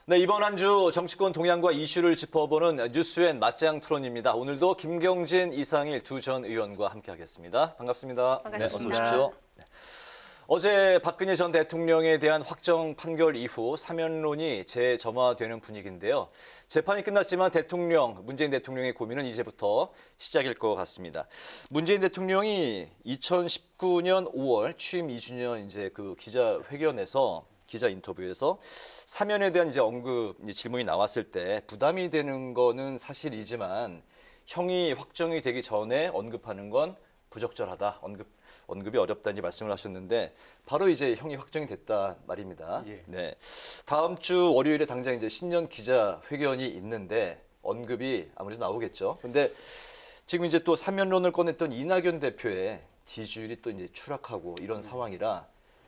네, 이번 한 주 정치권 동향과 이슈를 짚어보는 뉴스엔 맞짱 토론입니다. 오늘도 김경진, 이상일 두 전 의원과 함께하겠습니다. 반갑습니다. 반갑습니다. 네, 어서 오십시오. 네. 어제 박근혜 전 대통령에 대한 확정 판결 이후 사면론이 재점화되는 분위기인데요. 재판이 끝났지만 문재인 대통령의 고민은 이제부터 시작일 것 같습니다. 문재인 대통령이 2019년 5월 취임 2주년 그 기자회견에서 기자 인터뷰에서 사면에 대한 질문이 나왔을 때 부담이 되는 거는 사실이지만 형이 확정이 되기 전에 언급하는 건 부적절하다. 언급이 어렵다 말씀을 하셨는데 바로 형이 확정이 됐다 말입니다. 예. 네. 다음 주 월요일에 당장 신년 기자회견이 있는데 언급이 아무래도 나오겠죠. 근데 지금 또 사면론을 꺼냈던 이낙연 대표의 지지율이 또 추락하고 이런 상황이라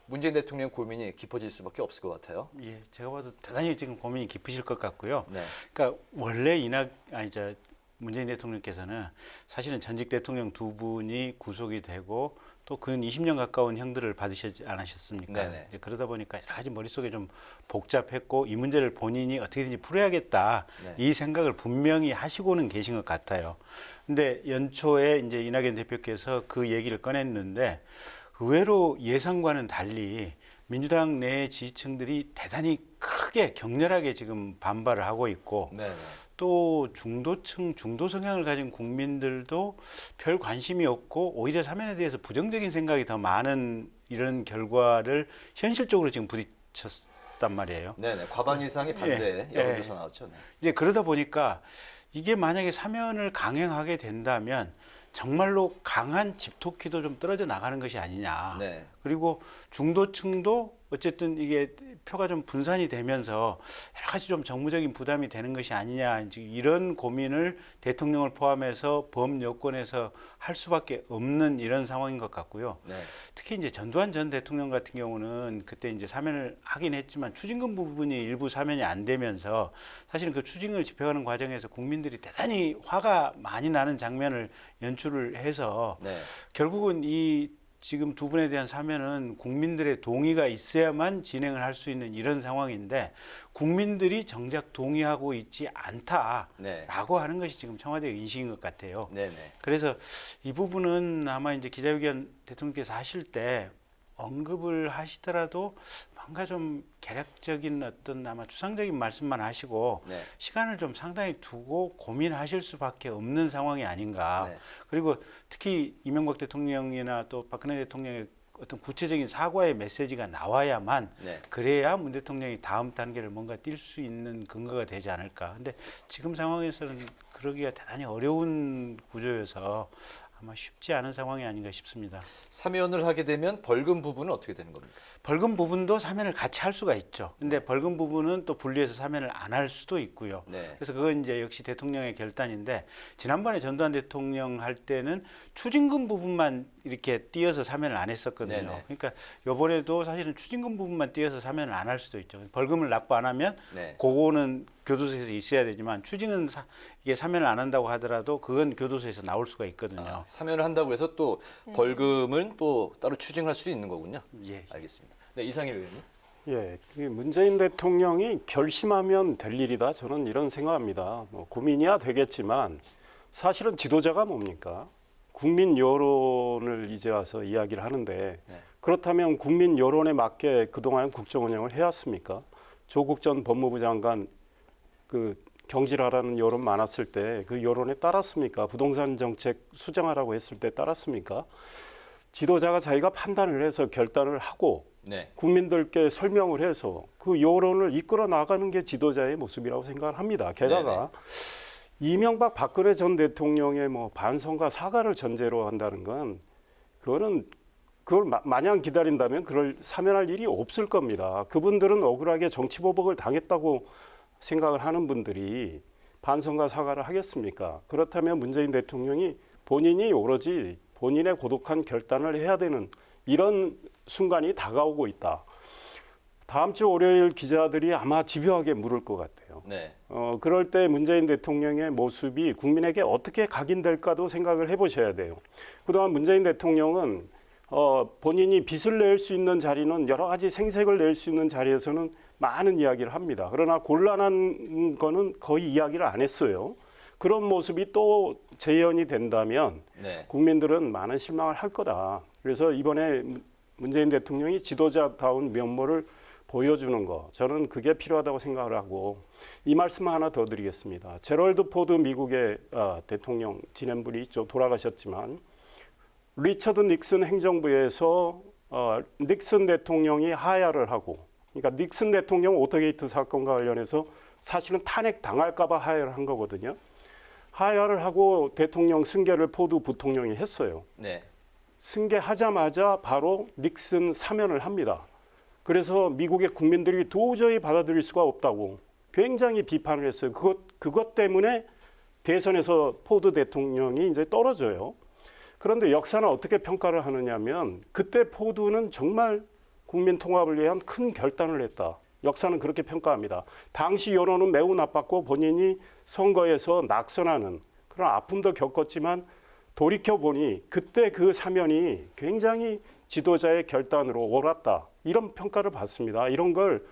문재인 대통령 고민이 깊어질 수밖에 없을 것 같아요. 예, 제가 봐도 대단히 지금 고민이 깊으실 것 같고요. 네. 그러니까 원래 문재인 대통령께서는 사실은 전직 대통령 두 분이 구속이 되고 또 근 20년 가까운 형들을 받으시지 않으셨습니까? 네네. 이제 그러다 보니까 여러 가지 머릿속에 좀 복잡했고 이 문제를 본인이 어떻게든지 풀어야겠다. 네. 이 생각을 분명히 하시고는 계신 것 같아요. 근데 연초에 이제 이낙연 대표께서 그 얘기를 꺼냈는데 의외로 예상과는 달리 민주당 내 지지층들이 대단히 크게 격렬하게 지금 반발을 하고 있고 네. 또 중도층, 중도 성향을 가진 국민들도 별 관심이 없고 오히려 사면에 대해서 부정적인 생각이 더 많은 이런 결과를 현실적으로 지금 부딪혔단 말이에요. 네. 과반 이상이 반대 여론조사 나왔죠. 네. 이제 그러다 보니까 이게 만약에 사면을 강행하게 된다면 정말로 강한 집토끼도 좀 떨어져 나가는 것이 아니냐. 네. 그리고 중도층도 어쨌든 이게 표가 좀 분산이 되면서 여러 가지 좀 정무적인 부담이 되는 것이 아니냐. 이런 고민을 대통령을 포함해서 범여권에서 할 수밖에 없는 이런 상황인 것 같고요. 네. 특히 이제 전두환 전 대통령 같은 경우는 그때 이제 사면을 하긴 했지만 추징금 부분이 일부 사면이 안 되면서 사실은 그 추징을 집행하는 과정에서 국민들이 대단히 화가 많이 나는 장면을 연출을 해서 네. 결국은 이 지금 두 분에 대한 사면은 국민들의 동의가 있어야만 진행을 할 수 있는 이런 상황인데 국민들이 정작 동의하고 있지 않다라고 네. 하는 것이 지금 청와대의 인식인 것 같아요. 네. 그래서 이 부분은 아마 이제 기자회견 대통령께서 하실 때 언급을 하시더라도 뭔가 좀 개략적인 어떤 아마 추상적인 말씀만 하시고 네. 시간을 좀 상당히 두고 고민하실 수밖에 없는 상황이 아닌가. 네. 그리고 특히 이명박 대통령이나 또 박근혜 대통령의 어떤 구체적인 사과의 메시지가 나와야만 네. 그래야 문 대통령이 다음 단계를 뭔가 뛸 수 있는 근거가 되지 않을까. 근데 지금 상황에서는 그러기가 대단히 어려운 구조여서 아마 쉽지 않은 상황이 아닌가 싶습니다. 사면을 하게 되면 벌금 부분은 어떻게 되는 겁니까? 벌금 부분도 사면을 같이 할 수가 있죠. 근데 벌금 부분은 또 분리해서 사면을 안 할 수도 있고요. 네. 그래서 그건 이제 역시 대통령의 결단인데 지난번에 전두환 대통령 할 때는 추징금 부분만 이렇게 띄어서 사면을 안 했었거든요. 네네. 그러니까 이번에도 사실은 추징금 부분만 띄어서 사면을 안 할 수도 있죠. 벌금을 납부 안 하면 네. 그거는 교도소에서 있어야 되지만 추징은 이게 사면을 안 한다고 하더라도 그건 교도소에서 나올 수가 있거든요. 사면을 한다고 해서 또 벌금은 또 따로 추징할 수 있는 거군요. 예. 알겠습니다. 네, 이상일 의원님. 예, 문재인 대통령이 결심하면 될 일이다. 저는 이런 생각합니다. 고민이야 되겠지만 사실은 지도자가 뭡니까? 국민 여론을 이제 와서 이야기를 하는데 네. 그렇다면 국민 여론에 맞게 그동안 국정 운영을 해왔습니까? 조국 전 법무부 장관 경질하라는 여론 많았을 때 그 여론에 따랐습니까? 부동산 정책 수정하라고 했을 때 따랐습니까? 지도자가 자기가 판단을 해서 결단을 하고 네. 국민들께 설명을 해서 그 여론을 이끌어 나가는 게 지도자의 모습이라고 생각을 합니다. 게다가 이명박 박근혜 전 대통령의 반성과 사과를 전제로 한다는 건 그걸 마냥 기다린다면 그걸 사면할 일이 없을 겁니다. 그분들은 억울하게 정치보복을 당했다고 생각을 하는 분들이 반성과 사과를 하겠습니까? 그렇다면 문재인 대통령이 본인이 오로지 본인의 고독한 결단을 해야 되는 이런 순간이 다가오고 있다. 다음 주 월요일 기자들이 아마 집요하게 물을 것 같아요. 네. 그럴 때 문재인 대통령의 모습이 국민에게 어떻게 각인될까도 생각을 해보셔야 돼요. 그동안 문재인 대통령은 본인이 빚을 낼 수 있는 자리는 여러 가지 생색을 낼 수 있는 자리에서는 많은 이야기를 합니다. 그러나 곤란한 거는 거의 이야기를 안 했어요. 그런 모습이 또 재현이 된다면 네. 국민들은 많은 실망을 할 거다. 그래서 이번에 문재인 대통령이 지도자다운 면모를 보여주는 거, 저는 그게 필요하다고 생각을 하고, 이 말씀 하나 더 드리겠습니다. 제럴드 포드 미국의 대통령 지낸 분이 있죠. 돌아가셨지만 리처드 닉슨 행정부에서 닉슨 대통령이 하야를 하고, 그러니까 닉슨 대통령 오터게이트 사건과 관련해서 사실은 탄핵 당할까 봐 하야를 한 거거든요. 하야를 하고 대통령 승계를 포드 부통령이 했어요. 네. 승계하자마자 바로 닉슨 사면을 합니다. 그래서 미국의 국민들이 도저히 받아들일 수가 없다고 굉장히 비판을 했어요. 그것 때문에 대선에서 포드 대통령이 이제 떨어져요. 그런데 역사는 어떻게 평가를 하느냐면 그때 포드는 정말 국민 통합을 위한 큰 결단을 했다. 역사는 그렇게 평가합니다. 당시 여론은 매우 나빴고 본인이 선거에서 낙선하는 그런 아픔도 겪었지만 돌이켜보니 그때 그 사면이 굉장히 지도자의 결단으로 옳았다. 이런 평가를 받습니다. 이런 걸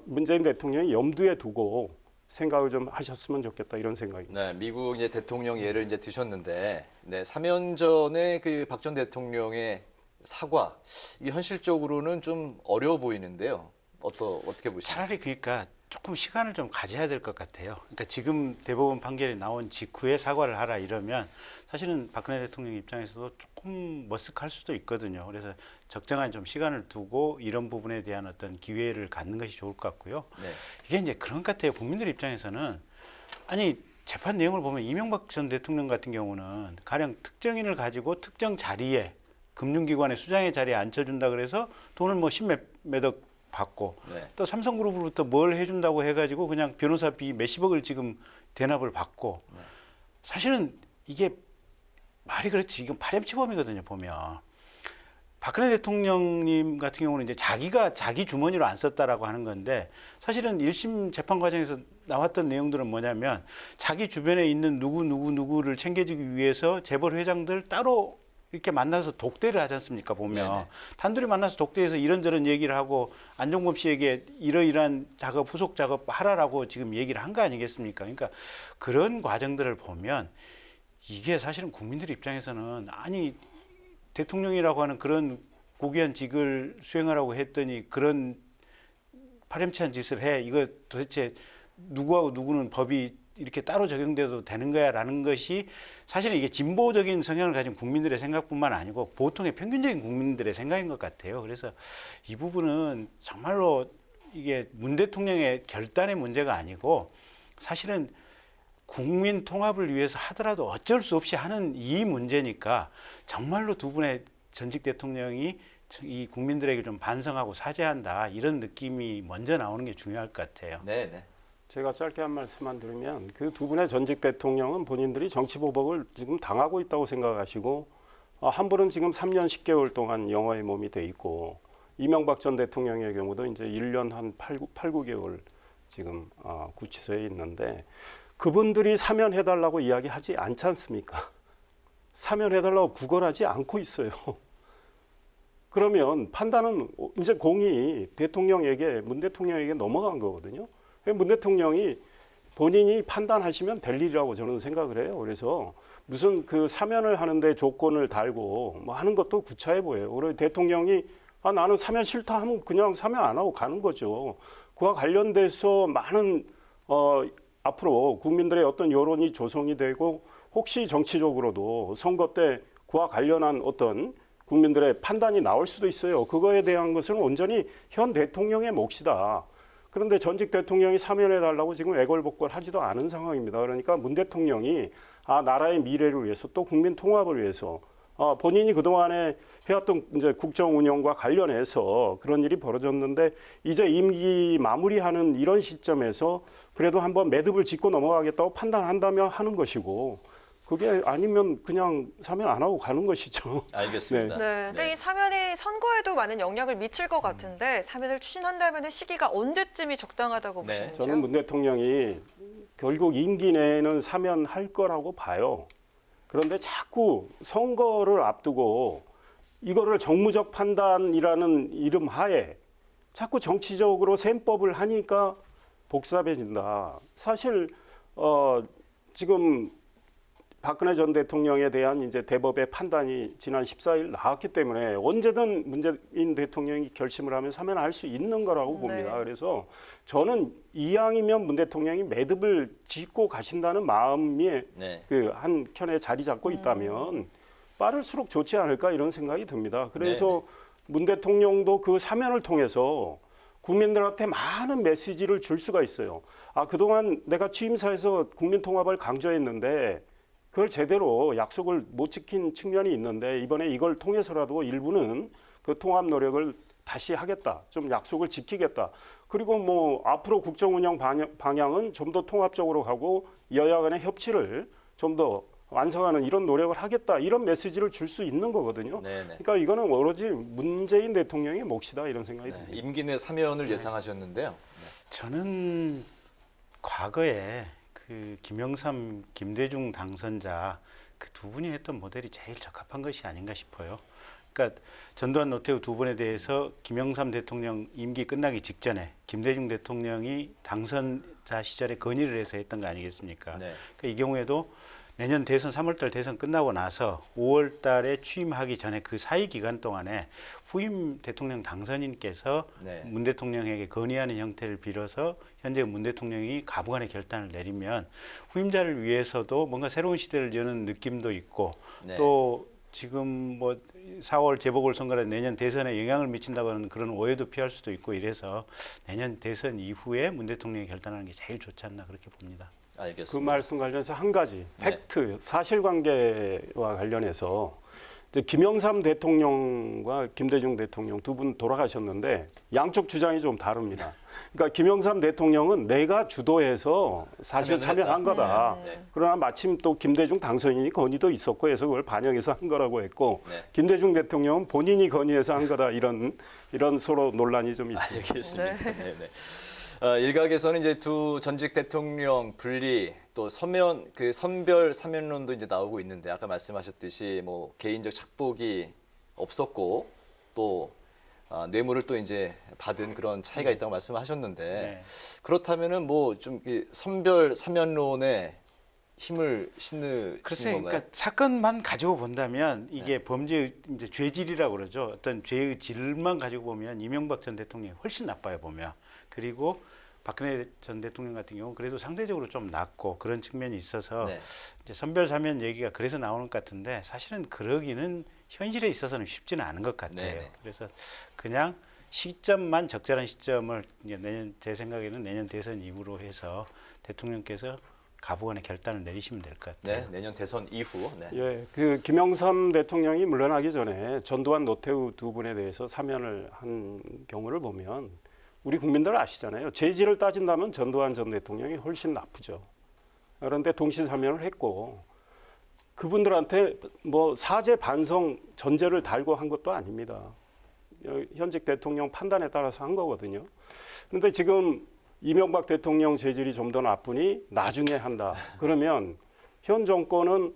문재인 대통령이 염두에 두고 생각을 좀 하셨으면 좋겠다 이런 생각입니다. 네, 미국 이제 대통령 예를 이제 드셨는데, 네, 사면 전에 그 박 전 대통령의 사과, 이게 현실적으로는 좀 어려워 보이는데요. 어떻게 보시나요? 차라리 그러니까 조금 시간을 좀 가져야 될 것 같아요. 그러니까 지금 대법원 판결이 나온 직후에 사과를 하라 이러면 사실은 박근혜 대통령 입장에서도 조금 머쓱할 수도 있거든요. 그래서 적정한 좀 시간을 두고 이런 부분에 대한 어떤 기회를 갖는 것이 좋을 것 같고요. 네. 이게 이제 그런 것 같아요. 국민들 입장에서는 아니 재판 내용을 보면 이명박 전 대통령 같은 경우는 가령 특정인을 가지고 특정 자리에 금융기관의 수장의 자리에 앉혀준다 그래서 돈을 뭐 십몇억 받고 네. 또 삼성그룹으로부터 뭘 해준다고 해가지고 그냥 변호사비 몇십억을 지금 대납을 받고 사실은 이게 말이 그렇지 이건 파렴치범이거든요 보면 박근혜 대통령님 같은 경우는 이제 자기가 자기 주머니로 안 썼다라고 하는 건데 사실은 1심 재판 과정에서 나왔던 내용들은 뭐냐면 자기 주변에 있는 누구를 챙겨주기 위해서 재벌 회장들 따로 이렇게 만나서 독대를 하지 않습니까 보면 네네. 단둘이 만나서 독대해서 이런저런 얘기를 하고 안종범 씨에게 이러이러한 작업 후속 작업 하라라고 지금 얘기를 한 거 아니겠습니까? 그러니까 그런 과정들을 보면 이게 사실은 국민들 입장에서는 아니 대통령이라고 하는 그런 고귀한 직을 수행하라고 했더니 그런 파렴치한 짓을 해 이거 도대체 누구하고 누구는 법이 이렇게 따로 적용돼도 되는 거야라는 것이 사실은 이게 진보적인 성향을 가진 국민들의 생각뿐만 아니고 보통의 평균적인 국민들의 생각인 것 같아요. 그래서 이 부분은 정말로 이게 문 대통령의 결단의 문제가 아니고 사실은 국민 통합을 위해서 하더라도 어쩔 수 없이 하는 이 문제니까 정말로 두 분의 전직 대통령이 이 국민들에게 좀 반성하고 사죄한다 이런 느낌이 먼저 나오는 게 중요할 것 같아요. 네, 네. 제가 짧게 한 말씀만 드리면 그 두 분의 전직 대통령은 본인들이 정치보복을 지금 당하고 있다고 생각하시고 한 분은 지금 3년 10개월 동안 영화의 몸이 돼 있고 이명박 전 대통령의 경우도 이제 1년 한 8, 9개월 지금 구치소에 있는데 그분들이 사면해달라고 이야기하지 않지 않습니까? 사면해달라고 구걸하지 않고 있어요. 그러면 판단은 이제 공이 대통령에게 문 대통령에게 넘어간 거거든요. 문 대통령이 본인이 판단하시면 될 일이라고 저는 생각을 해요. 그래서 무슨 그 사면을 하는데 조건을 달고 뭐 하는 것도 구차해 보여요. 그리고 대통령이 나는 사면 싫다 하면 그냥 사면 안 하고 가는 거죠. 그와 관련돼서 많은 앞으로 국민들의 어떤 여론이 조성이 되고 혹시 정치적으로도 선거 때 그와 관련한 어떤 국민들의 판단이 나올 수도 있어요. 그거에 대한 것은 온전히 현 대통령의 몫이다. 그런데 전직 대통령이 사면해달라고 지금 애걸복걸 하지도 않은 상황입니다. 그러니까 문 대통령이 나라의 미래를 위해서 또 국민 통합을 위해서 본인이 그동안에 해왔던 이제 국정 운영과 관련해서 그런 일이 벌어졌는데 이제 임기 마무리하는 이런 시점에서 그래도 한번 매듭을 짚고 넘어가겠다고 판단한다면 하는 것이고 그게 아니면 그냥 사면 안 하고 가는 것이죠. 알겠습니다. 네, 근데 이 사면이 선거에도 많은 영향을 미칠 것 같은데 사면을 추진한다면 시기가 언제쯤이 적당하다고 네. 보시는지요? 저는 문 대통령이 결국 임기 내에는 사면할 거라고 봐요. 그런데 자꾸 선거를 앞두고 이거를 정무적 판단이라는 이름 하에 자꾸 정치적으로 셈법을 하니까 복잡해진다. 사실 지금 박근혜 전 대통령에 대한 이제 대법의 판단이 지난 14일 나왔기 때문에 언제든 문재인 대통령이 결심을 하면 사면할 수 있는 거라고 봅니다. 네. 그래서 저는 이왕이면 문 대통령이 매듭을 짓고 가신다는 마음이 네. 그 한켠에 자리 잡고 있다면 빠를수록 좋지 않을까 이런 생각이 듭니다. 그래서 문 대통령도 그 사면을 통해서 국민들한테 많은 메시지를 줄 수가 있어요. 아, 그동안 내가 취임사에서 국민 통합을 강조했는데 그걸 제대로 약속을 못 지킨 측면이 있는데 이번에 이걸 통해서라도 일부는 그 통합 노력을 다시 하겠다. 좀 약속을 지키겠다. 그리고 뭐 앞으로 국정 운영 방향은 좀 더 통합적으로 가고 여야 간의 협치를 좀 더 완성하는 이런 노력을 하겠다. 이런 메시지를 줄 수 있는 거거든요. 네네. 그러니까 이거는 오로지 문재인 대통령의 몫이다 이런 생각이 네. 듭니다. 임기 내 사면을 예상하셨는데요. 저는 과거에 그 김영삼, 김대중 당선자 그 두 분이 했던 모델이 제일 적합한 것이 아닌가 싶어요. 그러니까 전두환, 노태우 두 분에 대해서 김영삼 대통령 임기 끝나기 직전에 김대중 대통령이 당선자 시절에 건의를 해서 했던 거 아니겠습니까? 네. 그러니까 이 경우에도 내년 대선 3월달 대선 끝나고 나서 5월달에 취임하기 전에 그 사이 기간 동안에 후임 대통령 당선인께서 네. 문 대통령에게 건의하는 형태를 빌어서 현재 문 대통령이 가부간의 결단을 내리면 후임자를 위해서도 뭔가 새로운 시대를 여는 느낌도 있고 네. 또 지금 뭐 4월 재보궐선거라 내년 대선에 영향을 미친다고 하는 그런 오해도 피할 수도 있고 이래서 내년 대선 이후에 문 대통령이 결단하는 게 제일 좋지 않나 그렇게 봅니다. 그 알겠습니다. 말씀 관련해서 한 가지 네. 팩트, 사실관계와 관련해서 이제 김영삼 대통령과 김대중 대통령 두 분 돌아가셨는데 양쪽 주장이 좀 다릅니다. 그러니까 김영삼 대통령은 내가 주도해서 사실 사면을 사면한 했다. 거다. 네. 그러나 마침 또 김대중 당선인이 건의도 있었고 해서 그걸 반영해서 한 거라고 했고 네. 김대중 대통령은 본인이 건의해서 한 거다 이런 서로 논란이 좀 있습니다. 알겠습니다. 네. 네. 일각에서는 이제 두 전직 대통령 분리 또 선별 사면론도 이제 나오고 있는데 아까 말씀하셨듯이 뭐 개인적 착복이 없었고 또 뇌물을 또 이제 받은 그런 차이가 있다고 말씀하셨는데 네. 그렇다면은 뭐 좀 선별 사면론에 힘을 실는 글쎄요, 건가요? 그러니까 사건만 가지고 본다면 이게 범죄 이제 죄질이라고 그러죠. 어떤 죄의 질만 가지고 보면 이명박 전 대통령이 훨씬 나빠요 보면. 그리고 박근혜 전 대통령 같은 경우 그래도 상대적으로 좀 낫고 그런 측면이 있어서 네. 이제 선별 사면 얘기가 그래서 나오는 것 같은데 사실은 그러기는 현실에 있어서는 쉽지는 않은 것 같아요. 네네. 그래서 그냥 시점만 적절한 시점을 이제 내년 제 생각에는 내년 대선 이후로 해서 대통령께서 가부간의 결단을 내리시면 될 것 같아요. 네, 내년 대선 이후. 네. 예, 그 김영삼 대통령이 물러나기 전에 전두환, 노태우 두 분에 대해서 사면을 한 경우를 보면 우리 국민들 아시잖아요. 죄질을 따진다면 전두환 전 대통령이 훨씬 나쁘죠. 그런데 동시 사면을 했고 그분들한테 뭐 사죄 반성 전제를 달고 한 것도 아닙니다. 현직 대통령 판단에 따라서 한 거거든요. 그런데 지금 이명박 대통령 죄질이 좀 더 나쁘니 나중에 한다. 그러면 현 정권은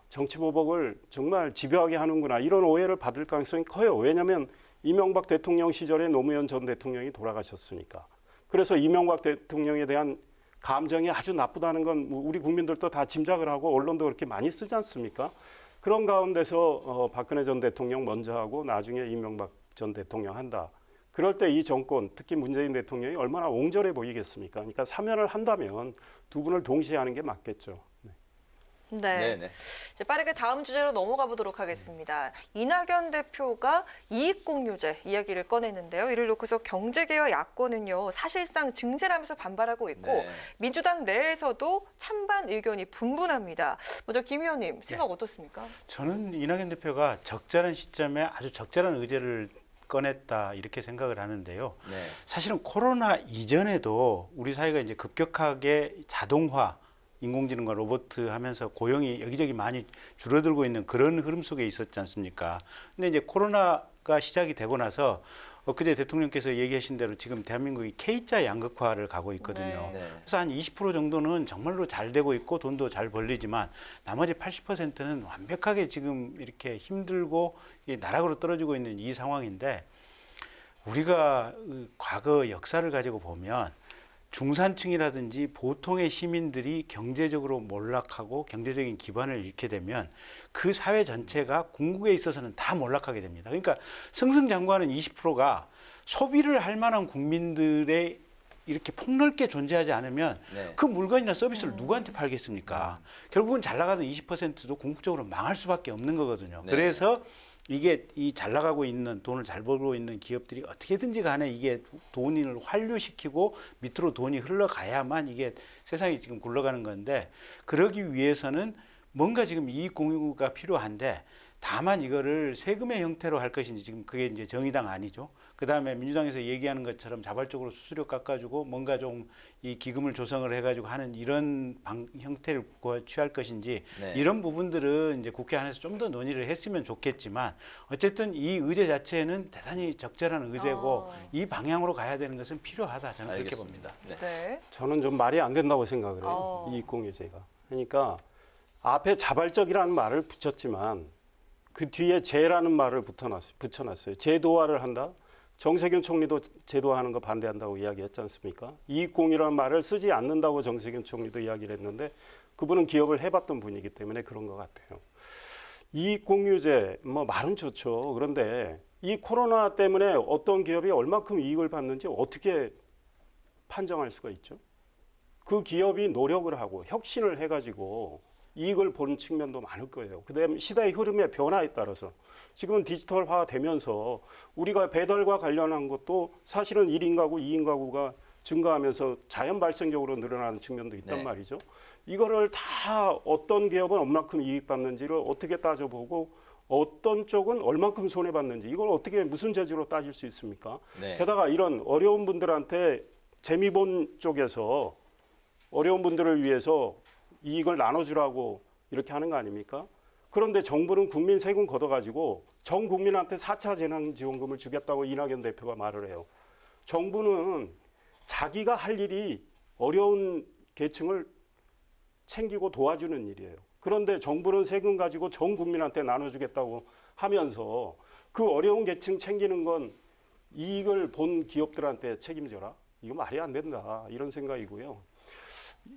정치보복을 정말 집요하게 하는구나 이런 오해를 받을 가능성이 커요. 왜냐하면 이명박 대통령 시절에 노무현 전 대통령이 돌아가셨으니까. 그래서 이명박 대통령에 대한 감정이 아주 나쁘다는 건 우리 국민들도 다 짐작을 하고 언론도 그렇게 많이 쓰지 않습니까? 그런 가운데서 박근혜 전 대통령 먼저 하고 나중에 이명박 전 대통령 한다. 그럴 때 이 정권, 특히 문재인 대통령이 얼마나 옹졸해 보이겠습니까? 그러니까 사면을 한다면 두 분을 동시에 하는 게 맞겠죠. 네. 네네. 이제 빠르게 다음 주제로 넘어가 보도록 하겠습니다. 이낙연 대표가 이익공유제 이야기를 꺼냈는데요. 이를 놓고서 경제계와 야권은요 사실상 증세를 하면서 반발하고 있고 네. 민주당 내에서도 찬반 의견이 분분합니다. 먼저 김 의원님 생각 어떻습니까? 저는 이낙연 대표가 적절한 시점에 아주 적절한 의제를 꺼냈다 이렇게 생각을 하는데요. 네. 사실은 코로나 이전에도 우리 사회가 이제 급격하게 자동화, 인공지능과 로봇 하면서 고용이 여기저기 많이 줄어들고 있는 그런 흐름 속에 있었지 않습니까? 근데 이제 코로나가 시작이 되고 나서 엊그제 대통령께서 얘기하신 대로 지금 대한민국이 K자 양극화를 가고 있거든요. 네. 네. 그래서 한 20% 정도는 정말로 잘 되고 있고 돈도 잘 벌리지만 나머지 80%는 완벽하게 지금 이렇게 힘들고 나락으로 떨어지고 있는 이 상황인데 우리가 과거 역사를 가지고 보면 중산층이라든지 보통의 시민들이 경제적으로 몰락하고 경제적인 기반을 잃게 되면 그 사회 전체가 궁극에 있어서는 다 몰락하게 됩니다. 그러니까 승승장구하는 20%가 소비를 할 만한 국민들의 이렇게 폭넓게 존재하지 않으면 네. 그 물건이나 서비스를 누구한테 팔겠습니까? 결국은 잘 나가는 20%도 궁극적으로 망할 수밖에 없는 거거든요. 네. 그래서 이게 이 잘 나가고 있는 돈을 잘 벌고 있는 기업들이 어떻게든지 간에 이게 돈을 환류시키고 밑으로 돈이 흘러가야만 이게 세상이 지금 굴러가는 건데 그러기 위해서는 뭔가 지금 이익 공유가 필요한데 다만 이거를 세금의 형태로 할 것인지 지금 그게 이제 정의당 아니죠. 그다음에 민주당에서 얘기하는 것처럼 자발적으로 수수료 깎아주고 뭔가 좀 이 기금을 조성을 해가지고 하는 이런 형태를 취할 것인지 네. 이런 부분들은 이제 국회 안에서 좀 더 논의를 했으면 좋겠지만 어쨌든 이 의제 자체는 대단히 적절한 의제고 이 방향으로 가야 되는 것은 필요하다 저는 그렇게 알겠습니다. 봅니다. 네. 네. 저는 좀 말이 안 된다고 생각을 해요. 이익공유제가. 그러니까 앞에 자발적이라는 말을 붙였지만 그 뒤에 제라는 말을 붙여놨어요. 제도화를 한다. 정세균 총리도 제도화하는 거 반대한다고 이야기했지 않습니까? 이익공유라는 말을 쓰지 않는다고 정세균 총리도 이야기를 했는데 그분은 기업을 해봤던 분이기 때문에 그런 것 같아요. 이익공유제 뭐 말은 좋죠. 그런데 이 코로나 때문에 어떤 기업이 얼마큼 이익을 받는지 어떻게 판정할 수가 있죠? 그 기업이 노력을 하고 혁신을 해가지고 이익을 보는 측면도 많을 거예요. 그다음에 시대의 흐름의 변화에 따라서 지금은 디지털화 되면서 우리가 배달과 관련한 것도 사실은 1인 가구, 2인 가구가 증가하면서 자연 발생적으로 늘어나는 측면도 있단 네. 말이죠. 이거를 다 어떤 기업은 얼마큼 이익 받는지를 어떻게 따져보고 어떤 쪽은 얼마큼 손해받는지 이걸 어떻게 무슨 재주로 따질 수 있습니까? 네. 게다가 이런 어려운 분들한테 재미본 쪽에서 어려운 분들을 위해서 이익을 나눠주라고 이렇게 하는 거 아닙니까? 그런데 정부는 국민 세금 걷어가지고 전 국민한테 4차 재난지원금을 주겠다고 이낙연 대표가 말을 해요. 정부는 자기가 할 일이 어려운 계층을 챙기고 도와주는 일이에요. 그런데 정부는 세금 가지고 전 국민한테 나눠주겠다고 하면서 그 어려운 계층 챙기는 건 이익을 본 기업들한테 책임져라. 이거 말이 안 된다. 이런 생각이고요.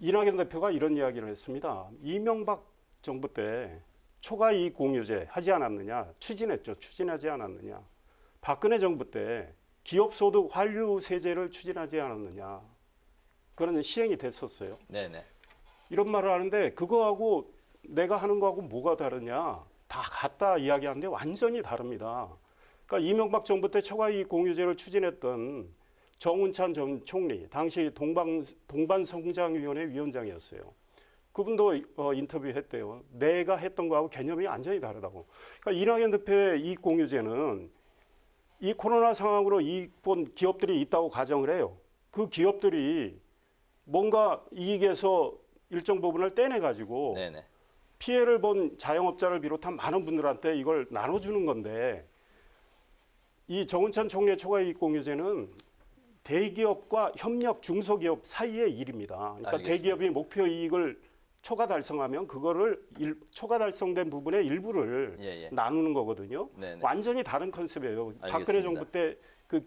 이낙연 대표가 이런 이야기를 했습니다. 이명박 정부 때 초과이익 공유제 하지 않았느냐. 추진했죠. 추진하지 않았느냐. 박근혜 정부 때 기업소득 환류세제를 추진하지 않았느냐. 그런 시행이 됐었어요. 네네. 이런 말을 하는데 그거하고 내가 하는 거하고 뭐가 다르냐. 다 같다 이야기하는데 완전히 다릅니다. 그러니까 이명박 정부 때 초과이익 공유제를 추진했던 정운찬 전 총리, 당시 동반성장위원회 위원장이었어요. 그분도 인터뷰했대요. 내가 했던 거하고 개념이 완전히 다르다고. 그러니까 이낙연 대표의 이익공유제는 이 코로나 상황으로 이익 본 기업들이 있다고 가정을 해요. 그 기업들이 뭔가 이익에서 일정 부분을 떼내가지고 네네. 피해를 본 자영업자를 비롯한 많은 분들한테 이걸 나눠주는 건데 이 정운찬 총리의 초과이익공유제는 대기업과 협력 중소기업 사이의 일입니다. 그러니까 알겠습니다. 대기업이 목표 이익을 초과 달성하면 그거를 초과 달성된 부분의 일부를 예, 예. 나누는 거거든요. 네네. 완전히 다른 컨셉이에요. 박근혜 알겠습니다. 정부 때 그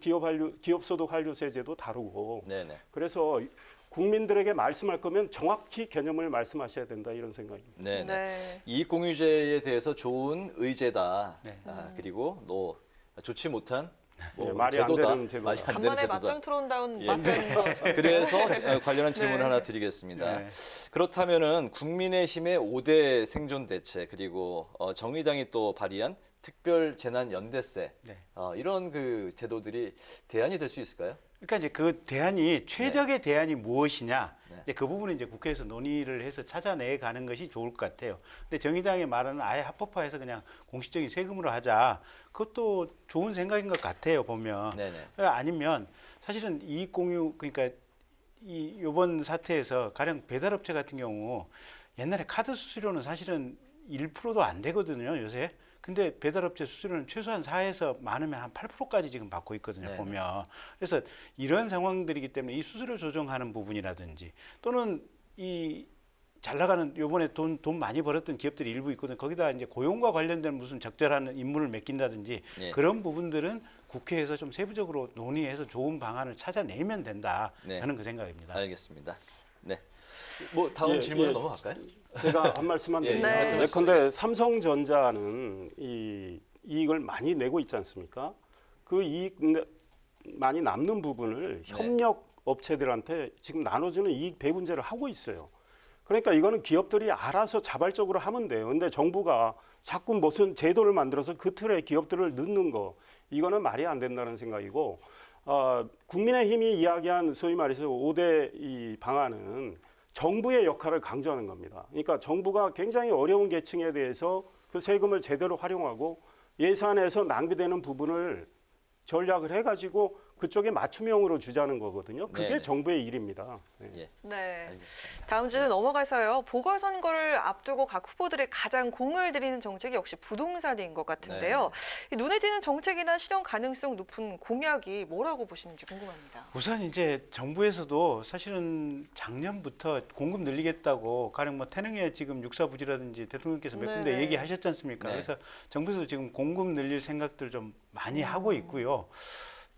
기업소득 환류세제도 다르고 네네. 그래서 국민들에게 말씀할 거면 정확히 개념을 말씀하셔야 된다 이런 생각입니다. 네네. 네. 이익공유제에 대해서 좋은 의제다. 네. 그리고 또 좋지 못한 네, 말이 안 제도다. 되는 제도다. 말이 안 되는 간만에 제도다. 맞짱 트론다운 예. 맞짱인 것 같습니다. 그래서 관련한 질문 네. 하나 드리겠습니다. 네. 그렇다면은 국민의힘의 5대 생존 대책 그리고 정의당이 또 발의한 특별 재난 연대세 네. 이런 그 제도들이 대안이 될 수 있을까요? 그러니까 이제 그 대안이 최적의 대안이 무엇이냐 네. 이제 그 부분은 이제 국회에서 논의를 해서 찾아내 가는 것이 좋을 것 같아요. 근데 정의당의 말은 아예 합법화해서 그냥 공식적인 세금으로 하자. 그것도 좋은 생각인 것 같아요 보면. 네네. 아니면 사실은 이익 공유 그러니까 이 이번 사태에서 가령 배달업체 같은 경우 옛날에 카드 수수료는 사실은 1%도 안 되거든요 요새. 근데 배달업체 수수료는 최소한 4에서 많으면 한 8%까지 지금 받고 있거든요. 네네. 보면. 그래서 이런 상황들이기 때문에 이 수수료 조정하는 부분이라든지 또는 이 잘 나가는 요번에 돈 많이 벌었던 기업들이 일부 있거든요. 거기다 이제 고용과 관련된 무슨 적절한 임무를 맡긴다든지 예. 그런 부분들은 국회에서 좀 세부적으로 논의해서 좋은 방안을 찾아내면 된다. 네. 저는 그 생각입니다. 알겠습니다. 네. 뭐 다음 예, 질문으로 예. 넘어갈까요? 제가 한 말씀만 예, 드리면 예, 말씀하시죠. 예컨대 삼성전자는 이 이익을 많이 내고 있지 않습니까? 그 이익 많이 남는 부분을 협력 업체들한테 지금 나눠주는 이익 배분제를 하고 있어요. 그러니까 이거는 기업들이 알아서 자발적으로 하면 돼요. 근데 정부가 자꾸 무슨 제도를 만들어서 그 틀에 기업들을 넣는 거 이거는 말이 안 된다는 생각이고 국민의힘이 이야기한 소위 말해서 5대 이 방안은 정부의 역할을 강조하는 겁니다. 그러니까 정부가 굉장히 어려운 계층에 대해서 그 세금을 제대로 활용하고 예산에서 낭비되는 부분을 전략을 해가지고 그쪽에 맞춤형으로 주자는 거거든요. 그게 네네. 정부의 일입니다. 네. 예. 네. 알겠습니다. 다음 주는 넘어가서요. 보궐선거를 앞두고 각 후보들이 가장 공을 들이는 정책이 역시 부동산인 것 같은데요. 이 눈에 띄는 정책이나 실현 가능성 높은 공약이 뭐라고 보시는지 궁금합니다. 우선 이제 정부에서도 사실은 작년부터 공급 늘리겠다고 가령 뭐 태능에 지금 육사부지라든지 대통령께서 몇 군데 네네. 얘기하셨지 않습니까? 네. 그래서 정부에서 지금 공급 늘릴 생각들 좀 많이 하고 있고요.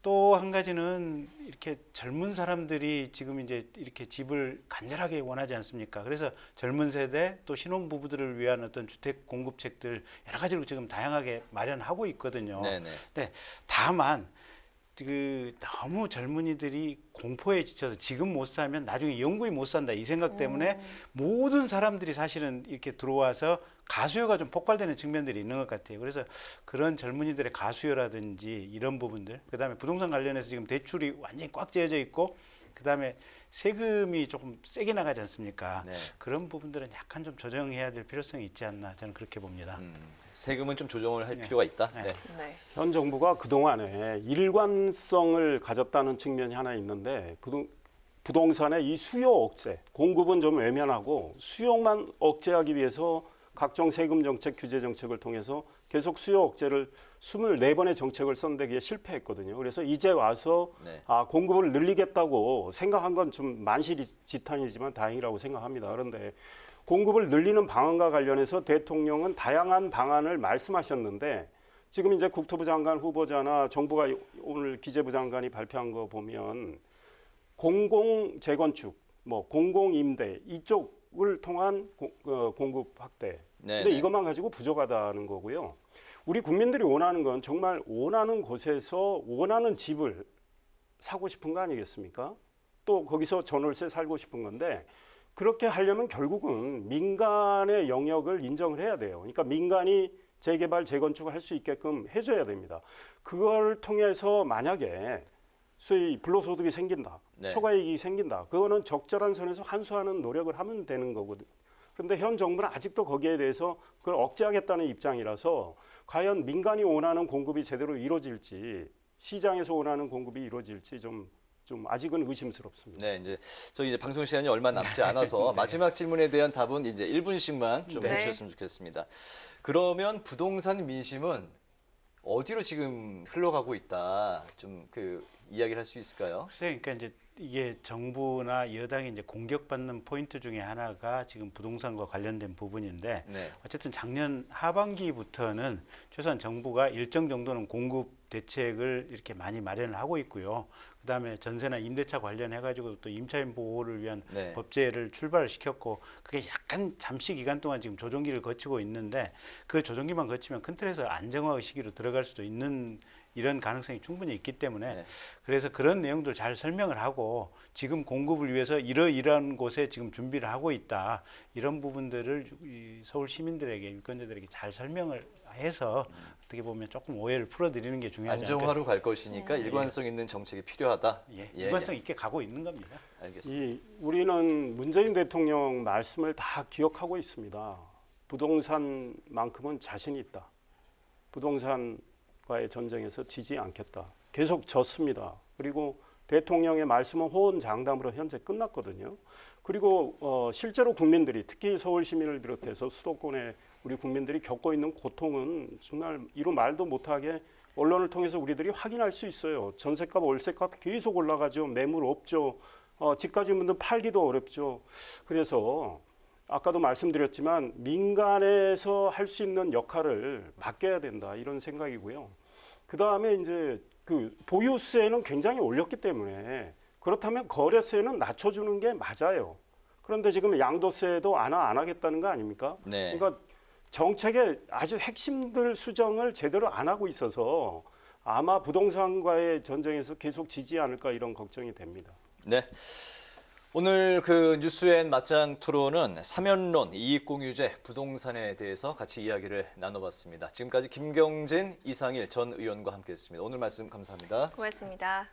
또 한 가지는 이렇게 젊은 사람들이 지금 이제 이렇게 집을 간절하게 원하지 않습니까? 그래서 젊은 세대 또 신혼부부들을 위한 어떤 주택 공급책들 여러 가지로 지금 다양하게 마련하고 있거든요. 네네. 네, 다만 그 너무 젊은이들이 공포에 지쳐서 지금 못 사면 나중에 영구히 못 산다 이 생각 때문에 모든 사람들이 사실은 이렇게 들어와서 가수요가 좀 폭발되는 측면들이 있는 것 같아요. 그래서 그런 젊은이들의 가수요라든지 이런 부분들, 그다음에 부동산 관련해서 지금 대출이 완전히 꽉 채워져 있고, 그다음에 세금이 조금 세게 나가지 않습니까? 네. 그런 부분들은 약간 좀 조정해야 될 필요성이 있지 않나 저는 그렇게 봅니다. 세금은 좀 조정을 할 네. 필요가 있다. 네. 네. 네. 현 정부가 그동안에 일관성을 가졌다는 측면이 하나 있는데 부동산의 이 수요 억제, 공급은 좀 외면하고 수요만 억제하기 위해서 각종 세금 정책, 규제 정책을 통해서 계속 수요 억제를 24번의 정책을 썼는데 그게 실패했거든요. 그래서 이제 와서 네. 공급을 늘리겠다고 생각한 건 좀 만시지탄이지만 다행이라고 생각합니다. 그런데 공급을 늘리는 방안과 관련해서 대통령은 다양한 방안을 말씀하셨는데 지금 이제 국토부 장관 후보자나 정부가 오늘 기재부 장관이 발표한 거 보면 공공 재건축, 뭐 공공 임대 이쪽을 통한 공급 확대. 네, 근데 네. 이것만 가지고 부족하다는 거고요. 우리 국민들이 원하는 건 정말 원하는 곳에서 원하는 집을 사고 싶은 거 아니겠습니까? 또 거기서 전월세 살고 싶은 건데 그렇게 하려면 결국은 민간의 영역을 인정을 해야 돼요. 그러니까 민간이 재개발, 재건축을 할 수 있게끔 해줘야 됩니다. 그걸 통해서 만약에 소위 불로소득이 생긴다, 네. 초과이익이 생긴다. 그거는 적절한 선에서 환수하는 노력을 하면 되는 거거든요. 그런데 현 정부는 아직도 거기에 대해서 그걸 억제하겠다는 입장이라서 과연 민간이 원하는 공급이 제대로 이루어질지 시장에서 원하는 공급이 이루어질지 좀 아직은 의심스럽습니다. 네, 이제 저희 이제 방송 시간이 얼마 남지 않아서 마지막 질문에 대한 답은 이제 1분씩만 좀 네. 해주셨으면 좋겠습니다. 그러면 부동산 민심은 어디로 지금 흘러가고 있다? 좀 그 이야기를 할 수 있을까요? 글쎄요, 그러니까 이제 이게 정부나 여당이 이제 공격받는 포인트 중에 하나가 지금 부동산과 관련된 부분인데 네. 어쨌든 작년 하반기부터는 최소한 정부가 일정 정도는 공급 대책을 이렇게 많이 마련을 하고 있고요. 그다음에 전세나 임대차 관련해 가지고 또 임차인 보호를 위한 네. 법제를 출발을 시켰고 그게 약간 잠시 기간 동안 지금 조정기를 거치고 있는데 그 조정기만 거치면 큰 틀에서 안정화 시기로 들어갈 수도 있는 이런 가능성이 충분히 있기 때문에 네. 그래서 그런 내용들 잘 설명을 하고 지금 공급을 위해서 이러이러한 곳에 지금 준비를 하고 있다. 이런 부분들을 이 서울 시민들에게 유권자들에게 잘 설명을 해서 어떻게 보면 조금 오해를 풀어드리는 게 중요하지 않을까. 안정화로 갈 것이니까 일관성 있는 정책이 필요하다. 예, 일관성 있게 가고 있는 겁니다. 알겠습니다. 우리는 문재인 대통령 말씀을 다 기억하고 있습니다. 부동산만큼은 자신이 있다. 부동산과의 전쟁에서 지지 않겠다. 계속 졌습니다. 그리고 대통령의 말씀은 호언장담으로 현재 끝났거든요. 그리고 실제로 국민들이 특히 서울 시민을 비롯해서 수도권의 우리 국민들이 겪고 있는 고통은 정말 이루 말도 못하게 언론을 통해서 우리들이 확인할 수 있어요. 전세값, 월세값 계속 올라가죠. 매물 없죠. 집 가진 분들 팔기도 어렵죠. 그래서 아까도 말씀드렸지만 민간에서 할 수 있는 역할을 맡겨야 된다 이런 생각이고요. 그 다음에 이제 그 보유세는 굉장히 올렸기 때문에 그렇다면 거래세는 낮춰주는 게 맞아요. 그런데 지금 양도세도 안 하겠다는 거 아닙니까? 네. 그러니까 정책의 아주 핵심들 수정을 제대로 안 하고 있어서 아마 부동산과의 전쟁에서 계속 지지 않을까 이런 걱정이 됩니다. 네. 오늘 그 뉴스엔 맞짱 토론은 사면론, 이익공유제, 부동산에 대해서 같이 이야기를 나눠봤습니다. 지금까지 김경진, 이상일 전 의원과 함께했습니다. 오늘 말씀 감사합니다. 고맙습니다.